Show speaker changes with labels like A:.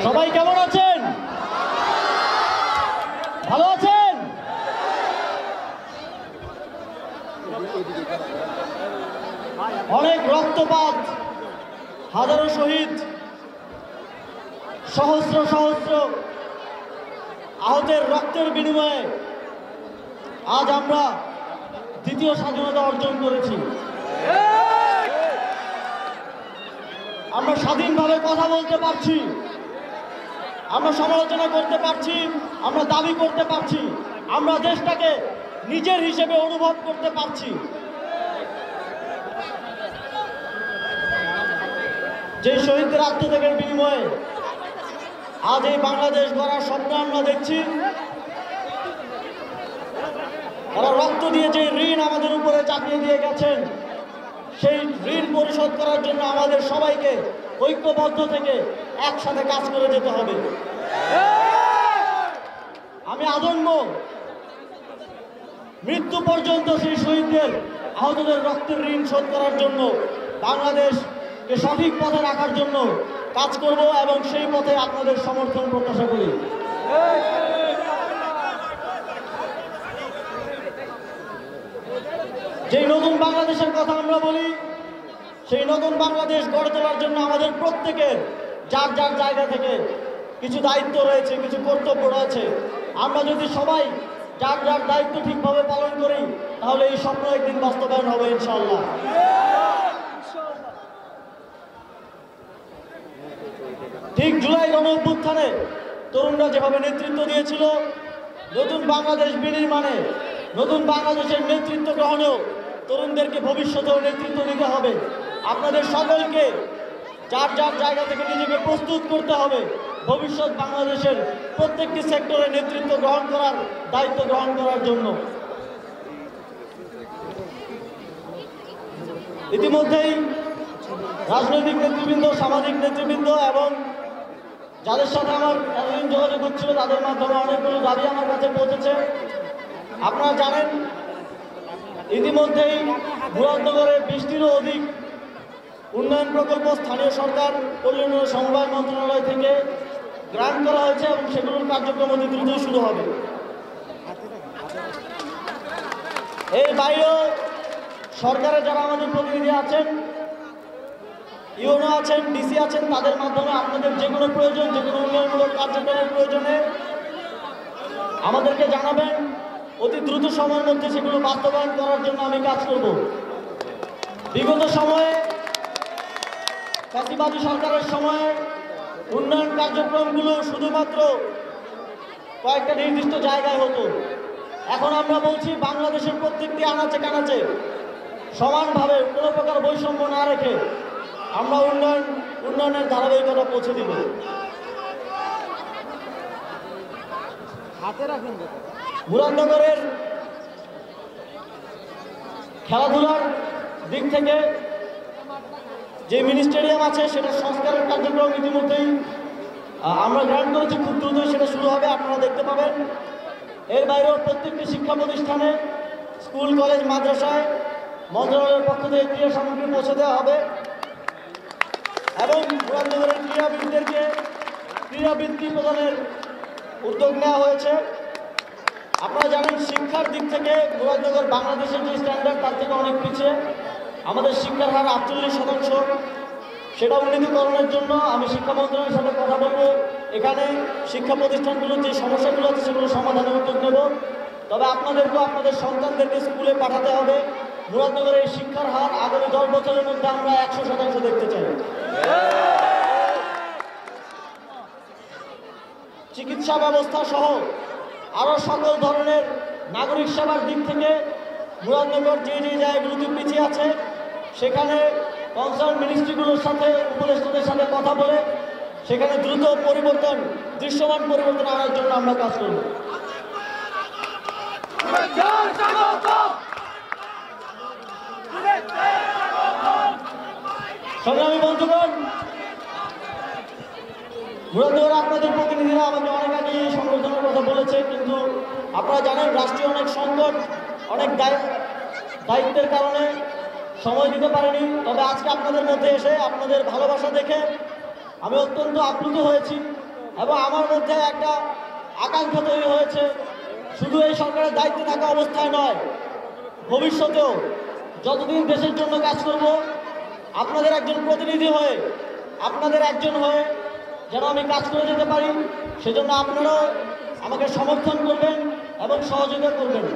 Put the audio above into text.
A: সবাই কেমন আছেন? ভালো আছেন? অনেক রক্তপাত, হাজারো শহীদ, সহস্র সহস্র আহতের রক্তের বিনিময়ে আজ আমরা দ্বিতীয় স্বাধীনতা অর্জন করেছি। আমরা স্বাধীনভাবে কথা বলতে পারছি, আমরা সমালোচনা করতে পারছি, আমরা দাবি করতে পারছি, আমরা দেশটাকে নিজের হিসেবে অনুভব করতে পারছি। যে শহীদদের আত্মত্যাগের বিনিময়ে আজ এই বাংলাদেশ গড়ার স্বপ্ন আমরা দেখছি। তারা রক্ত দিয়ে যে ঋণ আমাদের উপরে চাপিয়ে দিয়ে গেছেন, সেই ঋণ পরিশোধ করার জন্য আমাদের সবাইকে ঐক্যবদ্ধ থেকে একসাথে কাজ করে যেতে হবে। আমি আজন্ম মৃত্যু পর্যন্ত সেই শহীদদের, আহতদের রক্তের ঋণ শোধ করার জন্য, বাংলাদেশকে সঠিক পথে রাখার জন্য কাজ করব এবং সেই পথে আপনাদের সমর্থন প্রত্যাশা করি। যেই নতুন বাংলাদেশের কথা আমরা বলি, সেই নতুন বাংলাদেশ গড়ে তোলার জন্য আমাদের প্রত্যেকের যার যার জায়গা থেকে কিছু দায়িত্ব রয়েছে, কিছু কর্তব্য রয়েছে। আমরা যদি সবাই যার যার দায়িত্ব ঠিকভাবে পালন করি, তাহলে এই স্বপ্ন একদিন বাস্তবায়ন হবে ইনশাআল্লাহ। ঠিক জুলাই গণঅভ্যুত্থানে তরুণরা যেভাবে নেতৃত্ব দিয়েছিল, নতুন বাংলাদেশ বিনির্মাণে, নতুন বাংলাদেশের নেতৃত্ব গ্রহণেও তরুণদেরকে ভবিষ্যতেও নেতৃত্ব দিতে হবে। আপনাদের সকলকে যার যার জায়গা থেকে নিজেকে প্রস্তুত করতে হবে ভবিষ্যৎ বাংলাদেশের প্রত্যেকটি সেক্টরে নেতৃত্ব গ্রহণ করার দায়িত্ব গ্রহণ করার জন্য। ইতিমধ্যেই রাজনৈতিক নেতৃবৃন্দ, সামাজিক নেতৃবৃন্দ এবং যাদের সাথে আমার এতদিন যোগাযোগ হচ্ছিল, তাদের মাধ্যমে অনেকগুলো দাবি আমার কাছে পৌঁছেছে। আপনারা জানেন, ইতিমধ্যেই মুরাদনগরে 20টিরও অধিক উন্নয়ন প্রকল্প স্থানীয় সরকার কল্যাণ ও সমবায় মন্ত্রণালয় থেকে গ্রান্ট করা হয়েছে এবং সেগুলোর কার্যক্রম অতি দ্রুতই শুরু হবে। এর বাইরেও সরকারের যারা আমাদের প্রতিনিধি আছেন, ইউনো আছেন, ডিসি আছেন, তাদের মাধ্যমে আপনাদের যে কোনো প্রয়োজন, যে কোনো উন্নয়নমূলক কার্যক্রমের প্রয়োজনে আমাদেরকে জানাবেন। অতি দ্রুত সময়ের মধ্যে সেগুলো বাস্তবায়ন করার জন্য আমি কাজ করব। বিগত সময়ে ফ্যাসিবাদী সরকারের সময়ে উন্নয়ন কার্যক্রমগুলো শুধুমাত্র কয়েকটা নির্দিষ্ট জায়গায় হতো। এখন আমরা বলছি বাংলাদেশের প্রত্যেকটি আনাচে কানাচে সমানভাবে কোনো প্রকার বৈষম্য না রেখে আমরা উন্নয়নের ধারাবাহিকতা পৌঁছে দিব। মুরাদনগরের খেলাধুলার দিক থেকে যে মিনি স্টেডিয়াম আছে, সেটার সংস্কারের কার্যক্রম ইতিমধ্যেই আমরা গ্রান্ট করেছি, খুব দ্রুতই সেটা শুরু হবে, আপনারা দেখতে পাবেন। এর বাইরেও প্রত্যেকটি শিক্ষা প্রতিষ্ঠানে, স্কুল, কলেজ, মাদ্রাসায় মন্ত্রণালয়ের পক্ষ থেকে ক্রীড়া সামগ্রী পৌঁছে দেওয়া হবে এবং মুরাদনগরের ক্রীড়াবিদদেরকে ক্রীড়াবৃত্তি প্রদানের উদ্যোগ নেওয়া হয়েছে। আপনারা জানেন, শিক্ষার দিক থেকে মুরাদনগর বাংলাদেশের যে স্ট্যান্ডার্ড, তার থেকে অনেক পিছিয়ে। আমাদের শিক্ষার হার 48%। সেটা উন্নীতকরণের জন্য আমি শিক্ষা মন্ত্রণালয়ের সাথে কথা বলবো। এখানে শিক্ষা প্রতিষ্ঠানগুলোর যে সমস্যাগুলো আছে সেগুলো সমাধানের উদ্যোগ নেব। তবে আপনাদেরকেও আপনাদের সন্তানদেরকে স্কুলে পাঠাতে হবে। মুরাদনগরের এই শিক্ষার হার আগামী 10 বছরের মধ্যে আমরা 100% দেখতে চাই। চিকিৎসা ব্যবস্থা সহ আরও সকল ধরনের নাগরিক সেবার দিক থেকে মুরাদনগর যে যে জায়গাগুলোতে পিছিয়ে আছে, সেখানে কনসার্ন মিনিস্ট্রিগুলোর সাথে, উপদেষ্টাদের সাথে কথা বলে সেখানে দ্রুত পরিবর্তন, দৃশ্যমান পরিবর্তন আনার জন্য আমরা কাজ করব। সংগ্রামী বন্ধুগণ, মুরাদনগর আপনাদের প্রতিনিধিরা আমাকে অনেক আগে এই সংগঠনের কথা বলেছে, কিন্তু আপনারা জানেন রাষ্ট্রীয় অনেক সংকট, অনেক দায়িত্বের কারণে সময় দিতে পারেনি। তবে আজকে আপনাদের মধ্যে এসে আপনাদের ভালোবাসা দেখে আমি অত্যন্ত আপ্লুত হয়েছি এবং আমার মধ্যে একটা আকাঙ্ক্ষা তৈরি হয়েছে, শুধু এই সরকারের দায়িত্বে থাকা অবস্থায় নয়, ভবিষ্যতেও যতদিন দেশের জন্য কাজ করব, আপনাদের একজন প্রতিনিধি হয়ে, আপনাদের একজন হয়ে যেন আমি কাজ করে যেতে পারি, সেজন্য আপনারাও আমাকে সমর্থন করবেন এবং সহযোগিতা করবেন।